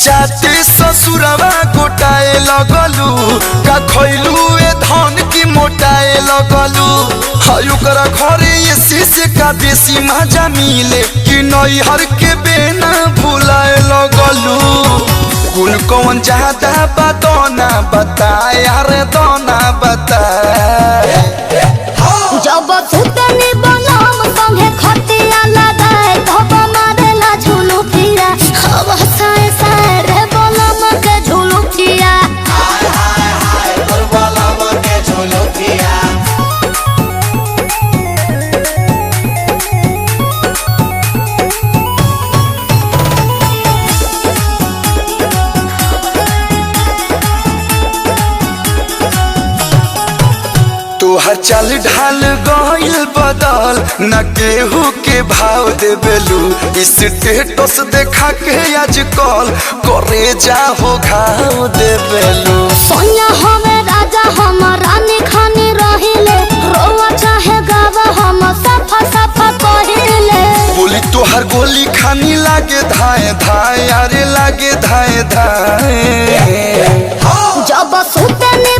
जाते ससुरवा गोटाए लगलू का खैलू ए धन की मोटाए लगलू हयुकरा घरे ये शीशे का देसी मजा मिले कि नैहर के बेना भुलाए लगलू कुल कौन ज्यादा बदना बताए अरे दोना बताए जब सुतनी बनम संगे खटिया लगाए तब मारेला झुलू फिरा अब साए साए रे बनम के झुलू फिरा हाय हाय हाय तोर बनम के झुलू फिरा तोहर चल ढाल गइल बदल न केहू के भाव देबेलू स्टेटस देखा के आजकल करे जाहो घाव देबेलू सोनिया हमें राजा हम रानी खानी रहिले रोवा चाहे गावा हम सफा सफा कहिले बोली तोहर गोली खानी लागे धाए धाए अरे लागे धाए धाए जब सुतनी